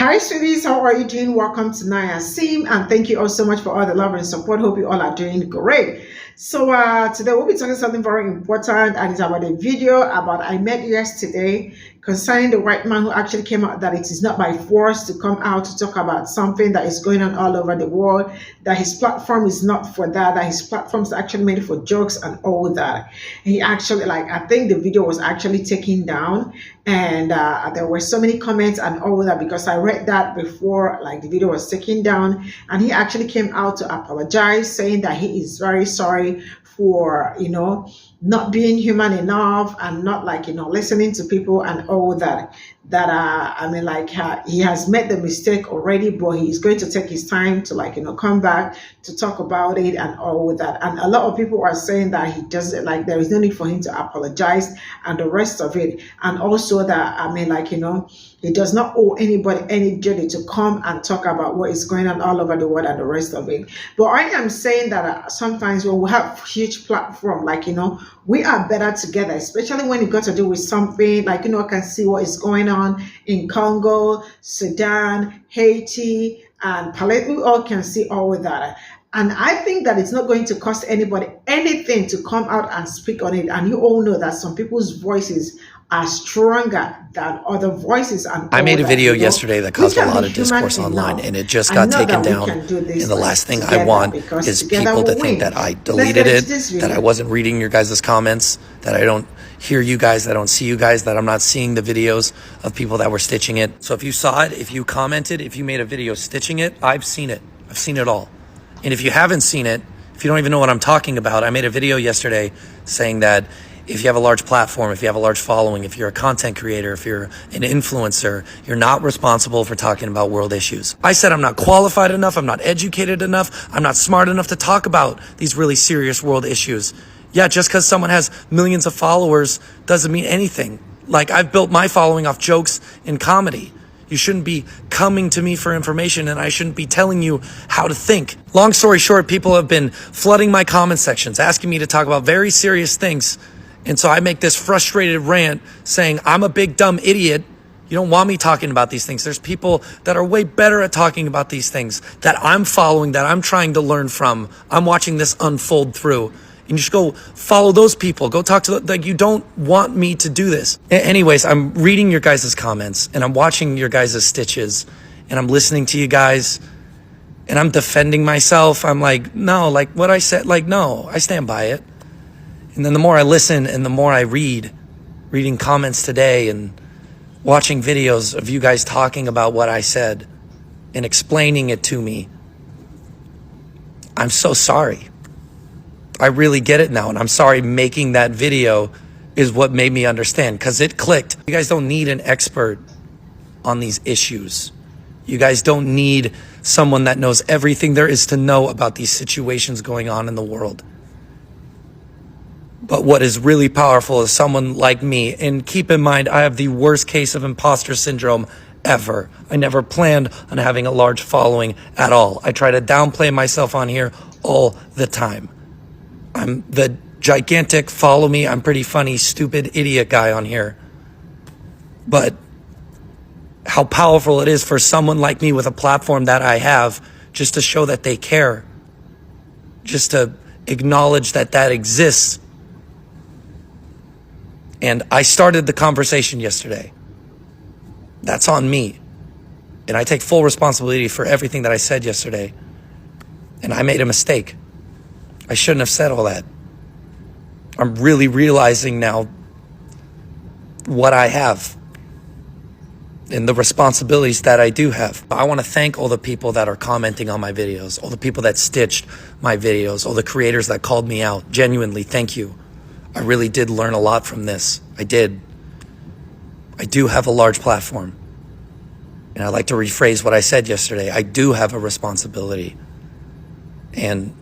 Hi, sweeties. How are you doing? Welcome to Naya Sim, and thank you all so much for all the love and support. Hope you all are doing great. So today we'll be talking something very important, and it's about a video about I met yesterday concerning the white man who actually came out that it is not by force to come out to talk about something that is going on all over the world, that his platform is not for that his platform is actually made for jokes and all that. He actually, I think the video was actually taken down, and there were so many comments and all that because I read that before the video was taken down, and he actually came out to apologize, saying that he is very sorry for not being human enough and not listening to people and all that he has made the mistake already, but he's going to take his time to come back to talk about it and all that. And a lot of people are saying that he doesn't, there is no need for him to apologize and the rest of it. And also that he does not owe anybody any duty to come and talk about what is going on all over the world and the rest of it. But I am saying that sometimes when we have huge platform, we are better together, especially when it got to do with something I can see what is going on in Congo, Sudan, Haiti, and Pe0ple. We all can see all of that. And I think that it's not going to cost anybody anything to come out and speak on it. And you all know that some people's voices are stronger than other voices. And I made a video yesterday that caused a lot of discourse online, and it just got taken down. And the last thing I want is people to think that I deleted it, that I wasn't reading your guys' comments, that I don't hear you guys, that I don't see you guys, that I'm not seeing the videos of people that were stitching it. So if you saw it, if you commented, if you made a video stitching it, I've seen it. I've seen it all. And if you haven't seen it, if you don't even know what I'm talking about, I made a video yesterday saying that if you have a large platform, if you have a large following, if you're a content creator, if you're an influencer, you're not responsible for talking about world issues. I said I'm not qualified enough, I'm not educated enough, I'm not smart enough to talk about these really serious world issues. Yeah, just because someone has millions of followers doesn't mean anything. I've built my following off jokes and comedy. You shouldn't be coming to me for information, and I shouldn't be telling you how to think. Long story short, people have been flooding my comment sections, asking me to talk about very serious things. And so I make this frustrated rant saying, I'm a big dumb idiot. You don't want me talking about these things. There's people that are way better at talking about these things that I'm following, that I'm trying to learn from. I'm watching this unfold through. And you just go follow those people. Go talk to them. You don't want me to do this. Anyways, I'm reading your guys' comments, and I'm watching your guys' stitches, and I'm listening to you guys, and I'm defending myself. I'm like, no, what I said, no, I stand by it. And then the more I listen and the more I reading comments today and watching videos of you guys talking about what I said and explaining it to me, I'm so sorry. I really get it now, and I'm sorry making that video is what made me understand, because it clicked. You guys don't need an expert on these issues. You guys don't need someone that knows everything there is to know about these situations going on in the world. But what is really powerful is someone like me. And keep in mind, I have the worst case of imposter syndrome ever. I never planned on having a large following at all. I try to downplay myself on here all the time. I'm the gigantic follow me, I'm pretty funny, stupid idiot guy on here. But how powerful it is for someone like me with a platform that I have, just to show that they care, just to acknowledge that that exists. And I started the conversation yesterday. That's on me. And I take full responsibility for everything that I said yesterday. And I made a mistake. I shouldn't have said all that. I'm really realizing now what I have and the responsibilities that I do have. I want to thank all the people that are commenting on my videos, all the people that stitched my videos, all the creators that called me out. Genuinely, thank you. I really did learn a lot from this. I did. I do have a large platform. And I'd like to rephrase what I said yesterday. I do have a responsibility. And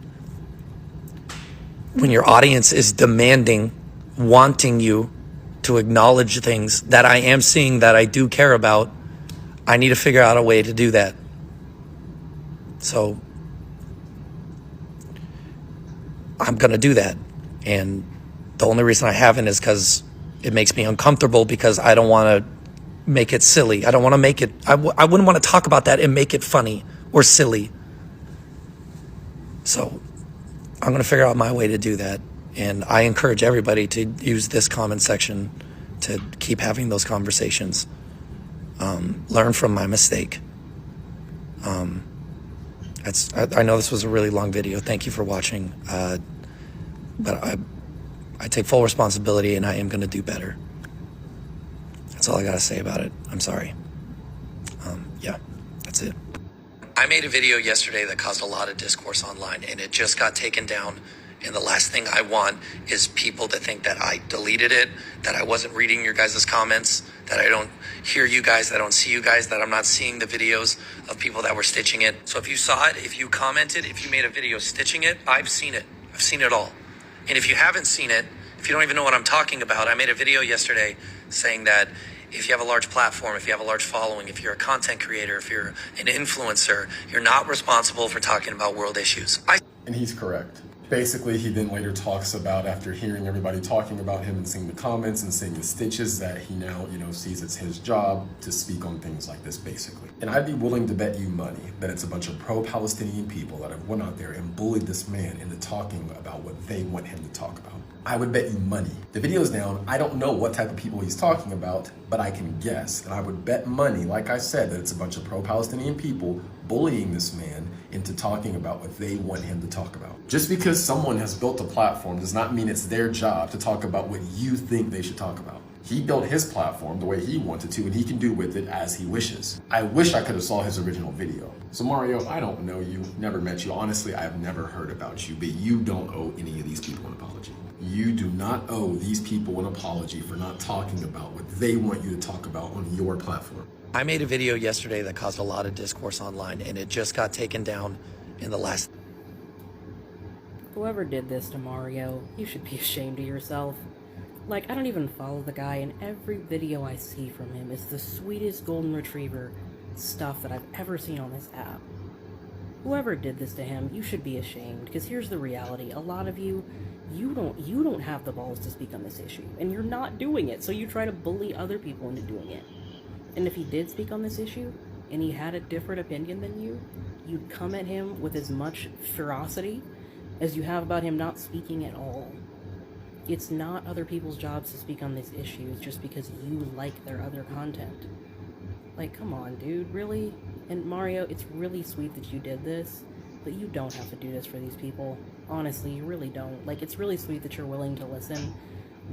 when your audience is demanding, wanting you to acknowledge things that I am seeing that I do care about, I need to figure out a way to do that. So I'm going to do that. And the only reason I haven't is because it makes me uncomfortable, because I don't want to make it silly. I don't want to make it, I wouldn't want to talk about that and make it funny or silly. So I'm going to figure out my way to do that. And I encourage everybody to use this comment section to keep having those conversations. Learn from my mistake. I know this was a really long video. Thank you for watching. But I take full responsibility, and I am going to do better. That's all I got to say about it. I'm sorry. Yeah, that's it. I made a video yesterday that caused a lot of discourse online, and it just got taken down. And the last thing I want is people to think that I deleted it, that I wasn't reading your guys' comments, that I don't hear you guys, that I don't see you guys, that I'm not seeing the videos of people that were stitching it. So if you saw it, if you commented, if you made a video stitching it, I've seen it. I've seen it all. And if you haven't seen it, if you don't even know what I'm talking about, I made a video yesterday saying that if you have a large platform, if you have a large following, if you're a content creator, if you're an influencer, you're not responsible for talking about world issues. And he's correct. Basically, he then later talks about, after hearing everybody talking about him and seeing the comments and seeing the stitches, that he now, sees it's his job to speak on things like this, basically. And I'd be willing to bet you money that it's a bunch of pro-Palestinian people that have went out there and bullied this man into talking about what they want him to talk about. I would bet you money. The video's down. I don't know what type of people he's talking about, but I can guess. And I would bet money, like I said, that it's a bunch of pro-Palestinian people bullying this man into talking about what they want him to talk about. Just because someone has built a platform does not mean it's their job to talk about what you think they should talk about. He built his platform the way he wanted to, and he can do with it as he wishes. I wish I could have saw his original video. So Mario, I don't know you, never met you. Honestly, I've never heard about you, but you don't owe any of these people an apology. You do not owe these people an apology for not talking about what they want you to talk about on your platform. I made a video yesterday that caused a lot of discourse online, and it just got taken down in the last... Whoever did this to Mario, you should be ashamed of yourself. Like, I don't even follow the guy, and every video I see from him is the sweetest golden retriever stuff that I've ever seen on this app. Whoever did this to him, you should be ashamed, because here's the reality. A lot of you, you don't have the balls to speak on this issue, and you're not doing it, so you try to bully other people into doing it. And if he did speak on this issue, and he had a different opinion than you, you'd come at him with as much ferocity as you have about him not speaking at all. It's not other people's jobs to speak on these issues just because you like their other content. Like, come on, dude, really? And Mario, it's really sweet that you did this, but you don't have to do this for these people. Honestly, you really don't. Like, it's really sweet that you're willing to listen,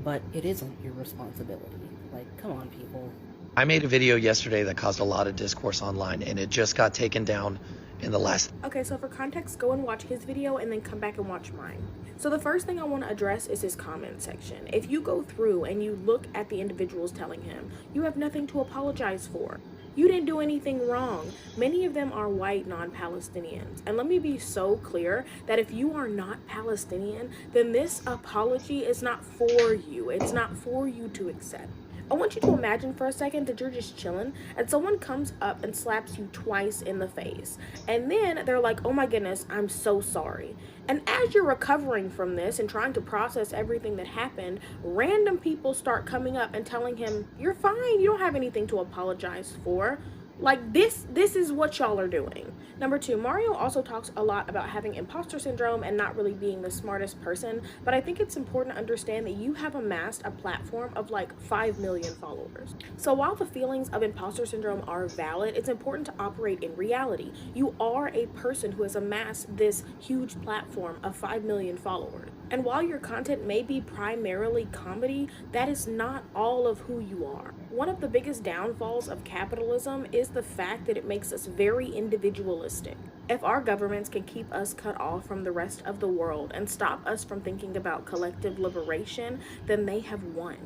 but it isn't your responsibility. Like, come on, people. I made a video yesterday that caused a lot of discourse online, and it just got taken down in the last... Okay, so for context, go and watch his video and then come back and watch mine. So the first thing I want to address is his comment section. If you go through and you look at the individuals telling him, you have nothing to apologize for. You didn't do anything wrong. Many of them are white non-Palestinians. And let me be so clear that if you are not Palestinian, then this apology is not for you. It's not for you to accept. I want you to imagine for a second that you're just chilling and someone comes up and slaps you twice in the face. And then they're like, oh my goodness, I'm so sorry. And as you're recovering from this and trying to process everything that happened, random people start coming up and telling him, you're fine, you don't have anything to apologize for. Like, this is what y'all are doing. Number 2, Mario also talks a lot about having imposter syndrome and not really being the smartest person, but I think it's important to understand that you have amassed a platform of like 5 million followers. So while the feelings of imposter syndrome are valid, it's important to operate in reality. You are a person who has amassed this huge platform of 5 million followers. And while your content may be primarily comedy, that is not all of who you are. One of the biggest downfalls of capitalism is the fact that it makes us very individualistic. If our governments can keep us cut off from the rest of the world and stop us from thinking about collective liberation, then they have won.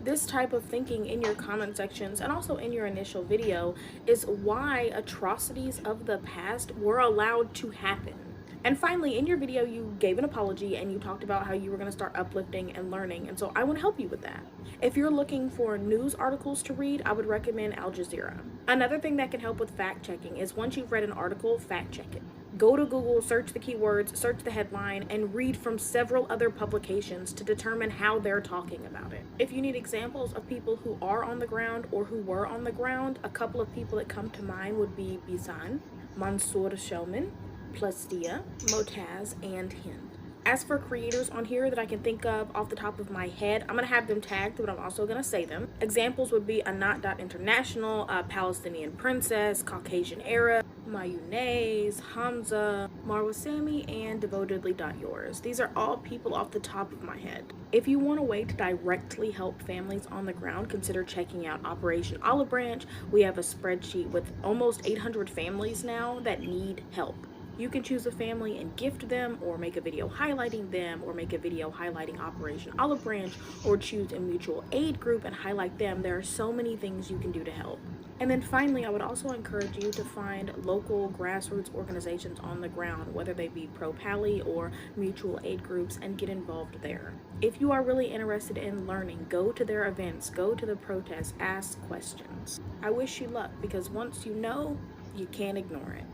This type of thinking in your comment sections and also in your initial video is why atrocities of the past were allowed to happen. And finally, in your video, you gave an apology and you talked about how you were going to start uplifting and learning. And so I want to help you with that. If you're looking for news articles to read, I would recommend Al Jazeera. Another thing that can help with fact checking is once you've read an article, fact check it. Go to Google, search the keywords, search the headline, and read from several other publications to determine how they're talking about it. If you need examples of people who are on the ground or who were on the ground, a couple of people that come to mind would be Bizan, Mansour Shelman, Plastia, Motaz, and Hind. As for creators on here that I can think of off the top of my head, I'm going to have them tagged, but I'm also going to say them. Examples would be Anat.International, Palestinian Princess, Caucasian Arab, Mayonnaise, Hamza, Marwa Sami, and Devotedly.Yours. These are all people off the top of my head. If you want a way to directly help families on the ground, consider checking out Operation Olive Branch. We have a spreadsheet with almost 800 families now that need help. You can choose a family and gift them, or make a video highlighting them, or make a video highlighting Operation Olive Branch, or choose a mutual aid group and highlight them. There are so many things you can do to help. And then finally, I would also encourage you to find local grassroots organizations on the ground, whether they be Pe0ple or mutual aid groups, and get involved there. If you are really interested in learning, go to their events, go to the protests, ask questions. I wish you luck, because once you know, you can't ignore it.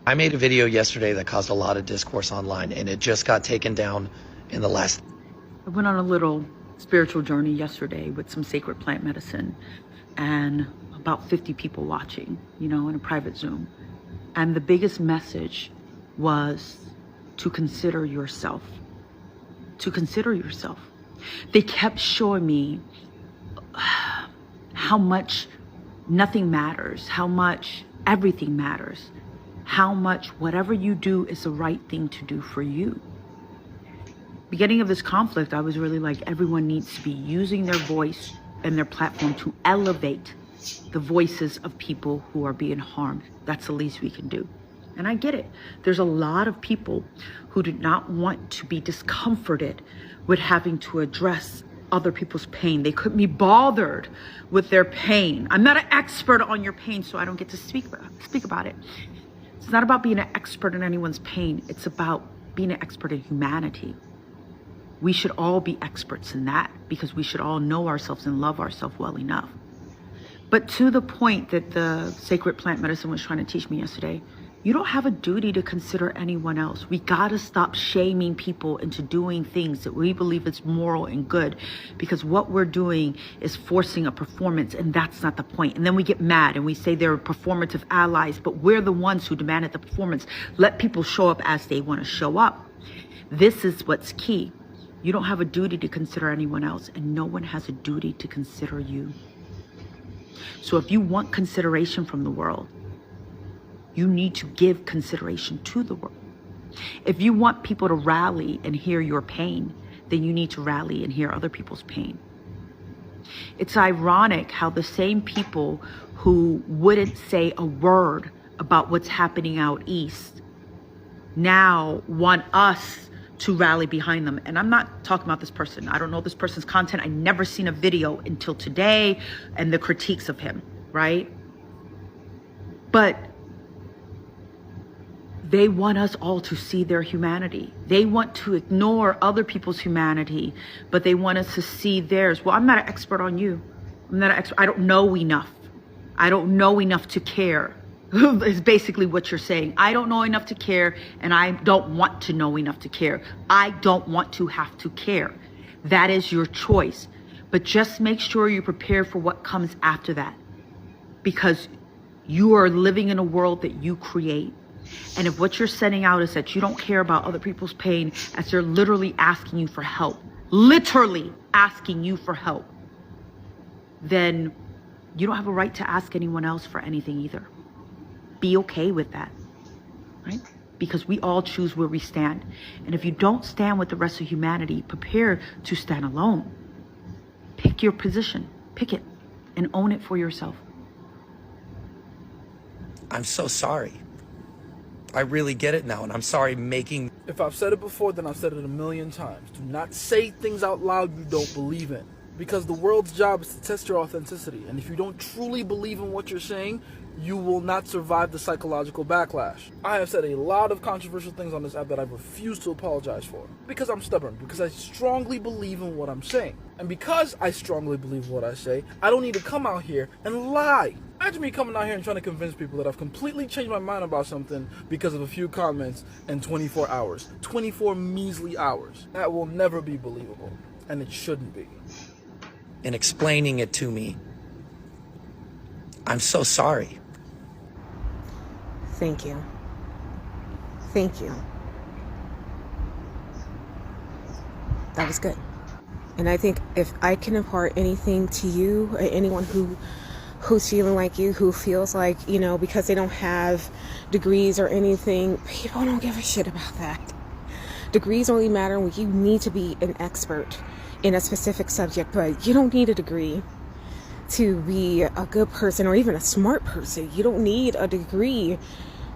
I made a video yesterday that caused a lot of discourse online, and it just got taken down in the last... I went on a little spiritual journey yesterday with some sacred plant medicine and about 50 people watching, in a private Zoom. And the biggest message was to consider yourself. To consider yourself. They kept showing me how much nothing matters, how much everything matters, how much whatever you do is the right thing to do for you. Beginning of this conflict, I was really like, everyone needs to be using their voice and their platform to elevate the voices of people who are being harmed. That's the least we can do. And I get it. There's a lot of people who do not want to be discomforted with having to address other people's pain. They couldn't be bothered with their pain. I'm not an expert on your pain, so I don't get to speak about it. It's not about being an expert in anyone's pain. It's about being an expert in humanity. We should all be experts in that, because we should all know ourselves and love ourselves well enough. But to the point that the sacred plant medicine was trying to teach me yesterday, you don't have a duty to consider anyone else. We gotta stop shaming people into doing things that we believe is moral and good, because what we're doing is forcing a performance, and that's not the point. And then we get mad and we say they're performative allies, but we're the ones who demanded the performance. Let people show up as they want to show up. This is what's key. You don't have a duty to consider anyone else, and no one has a duty to consider you. So if you want consideration from the world, you need to give consideration to the world. If you want people to rally and hear your pain, then you need to rally and hear other people's pain. It's ironic how the same people who wouldn't say a word about what's happening out east now want us to rally behind them. And I'm not talking about this person. I don't know this person's content. I never seen a video until today and the critiques of him, right? But they want us all to see their humanity. They want to ignore other people's humanity, but they want us to see theirs. Well, I'm not an expert on you. I'm not an expert. I don't know enough. I don't know enough to care, is basically what you're saying. I don't know enough to care, and I don't want to know enough to care. I don't want to have to care. That is your choice. But just make sure you're prepared for what comes after that, because you are living in a world that you create. And if what you're sending out is that you don't care about other people's pain, as they're literally asking you for help, literally asking you for help, then you don't have a right to ask anyone else for anything either. Be okay with that, right? Because we all choose where we stand. And if you don't stand with the rest of humanity, prepare to stand alone. Pick your position, pick it, and own it for yourself. I'm so sorry. I really get it now, and I'm sorry making... If I've said it before, then I've said it a million times. Do not say things out loud you don't believe in. Because the world's job is to test your authenticity. And if you don't truly believe in what you're saying, you will not survive the psychological backlash. I have said a lot of controversial things on this app that I refuse to apologize for. Because I'm stubborn. Because I strongly believe in what I'm saying. And because I strongly believe what I say, I don't need to come out here and lie. Imagine me coming out here and trying to convince people that I've completely changed my mind about something because of a few comments in 24 hours. 24 measly hours. That will never be believable, and it shouldn't be. In explaining it to me, I'm so sorry. Thank you. Thank you. That was good. And I think if I can impart anything to you, or anyone who's feeling like you, who feels like, you know, because they don't have degrees or anything, people don't give a shit about that. Degrees only matter when you need to be an expert in a specific subject, but you don't need a degree to be a good person or even a smart person. You don't need a degree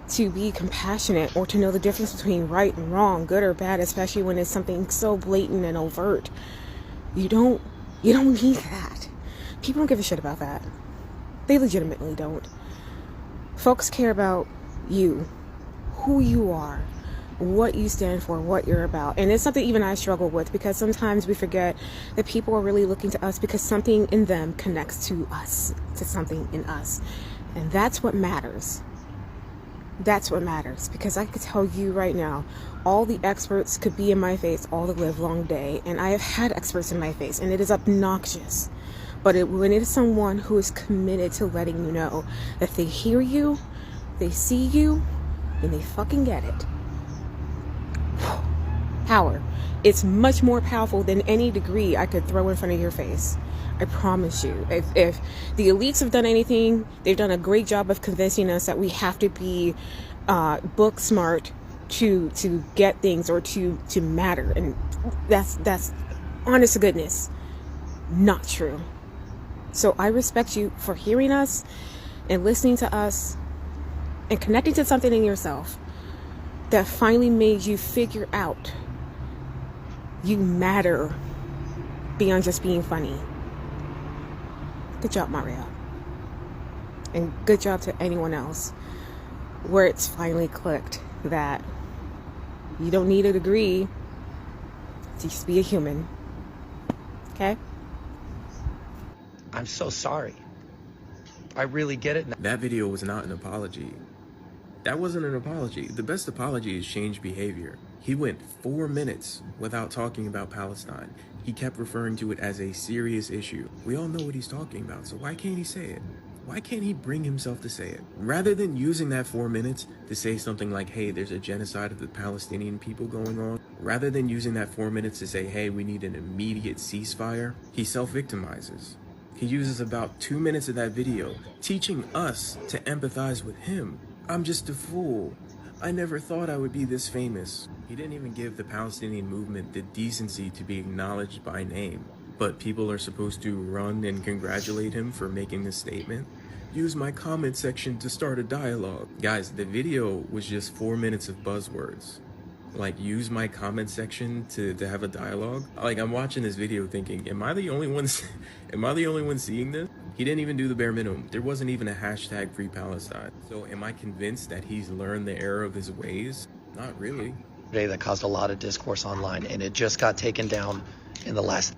to be compassionate or to know the difference between right and wrong, good or bad, especially when it's something so blatant and overt. You don't need that. People don't give a shit about that. They legitimately don't. Folks care about you, who you are, what you stand for, what you're about. And it's something even I struggle with, because sometimes we forget that people are really looking to us because something in them connects to us, to something in us. And that's what matters. That's what matters, because I could tell you right now, all the experts could be in my face all the live long day, and I have had experts in my face, and it is obnoxious. But when it is someone who is committed to letting you know that they hear you, they see you, and they fucking get it. Power. It's much more powerful than any degree I could throw in front of your face. I promise you. If the elites have done anything, they've done a great job of convincing us that we have to be book smart to get things or to matter, and that's honest to goodness not true. So I respect you for hearing us and listening to us and connecting to something in yourself that finally made you figure out you matter beyond just being funny. Good job, Mario. And good job to anyone else where it's finally clicked that you don't need a degree to just be a human. Okay? I'm so sorry. I really get it now. That video was not an apology. That wasn't an apology. The best apology is change behavior. He went 4 minutes without talking about Palestine. He kept referring to it as a serious issue. We all know what he's talking about, so why can't he say it? Why can't he bring himself to say it? Rather than using that 4 minutes to say something like, hey, there's a genocide of the Palestinian people going on, rather than using that 4 minutes to say, hey, we need an immediate ceasefire, he self-victimizes. He uses about 2 minutes of that video teaching us to empathize with him. I'm just a fool. I never thought I would be this famous. He didn't even give the Palestinian movement the decency to be acknowledged by name. But people are supposed to run and congratulate him for making this statement. Use my comment section to start a dialogue. Guys, the video was just 4 minutes of buzzwords. Like, use my comment section to have a dialogue. Like, I'm watching this video thinking, am I the only one seeing this? He didn't even do the bare minimum. There wasn't even a hashtag Free Palestine. So am I convinced that he's learned the error of his ways? Not really. Today that caused a lot of discourse online, and it just got taken down in the last.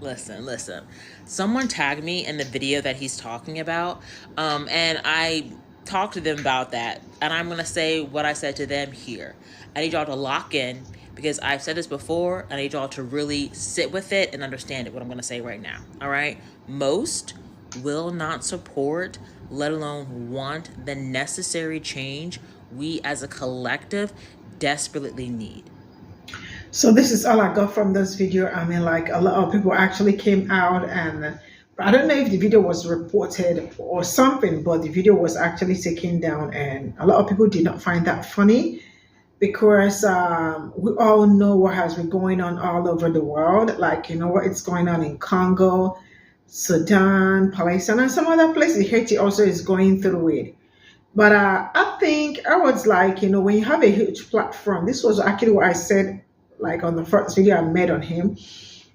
Listen. Someone tagged me in the video that he's talking about, and I talked to them about that, and I'm going to say what I said to them here. I need y'all to lock in, because I've said this before. I need y'all to really sit with it and understand it, what I'm going to say right now. All right? Most will not support, let alone want, the necessary change we as a collective desperately need. So this is all I got from this video. I mean, like, a lot of people actually came out, and I don't know if the video was reported or something, but the video was actually taken down, and a lot of people did not find that funny, because we all know what has been going on all over the world. Like, you know what it's going on in Congo, Sudan, Palestine, and some other places. Haiti also is going through it. But I think I was like, you know, when you have a huge platform, this was actually what I said, like, on the first video I made on him.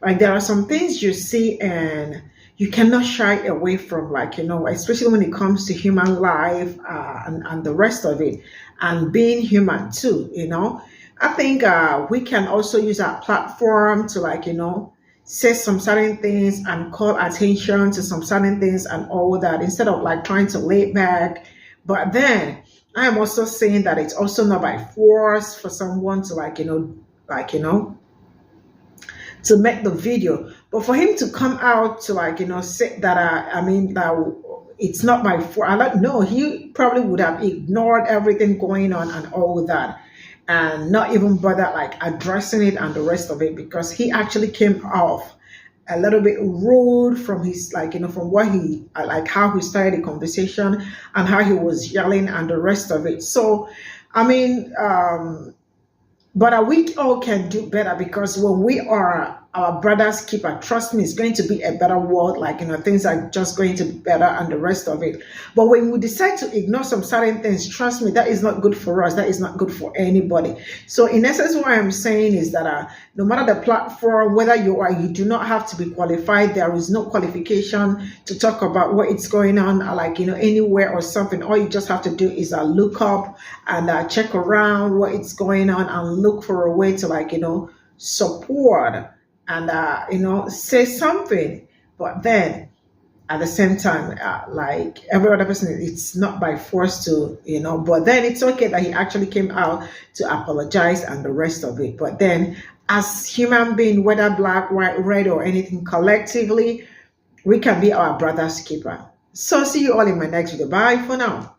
Like, there are some things you see and you cannot shy away from, like, you know, especially when it comes to human life and the rest of it, and being human too, you know. I think we can also use our platform to, like, you know, say some certain things and call attention to some certain things and all that, instead of like trying to lay back. But then I am also saying that it's also not by force for someone to to make the video, but for him to come out to say that that it's not my fault. I don't know. He probably would have ignored everything going on and all that, and not even bother like addressing it and the rest of it, because he actually came off a little bit rude from his from what he how he started the conversation and how he was yelling and the rest of it. So but we all can do better, because when we are our brother's keeper, trust me, it's going to be a better world. Things are just going to be better and the rest of it. But when we decide to ignore some certain things, trust me, that is not good for us. That is not good for anybody. So in essence, what I'm saying is that no matter the platform, whether you are, you do not have to be qualified. There is no qualification to talk about what is going on, anywhere or something. All you just have to do is look up and check around what is going on and look for a way to support and say something. But then at the same time, like every other person, it's not by force to but then it's okay that he actually came out to apologize and the rest of it. But then as human being, whether black, white, red, or anything, collectively we can be our brother's keeper. So see you all in my next video. Bye for now.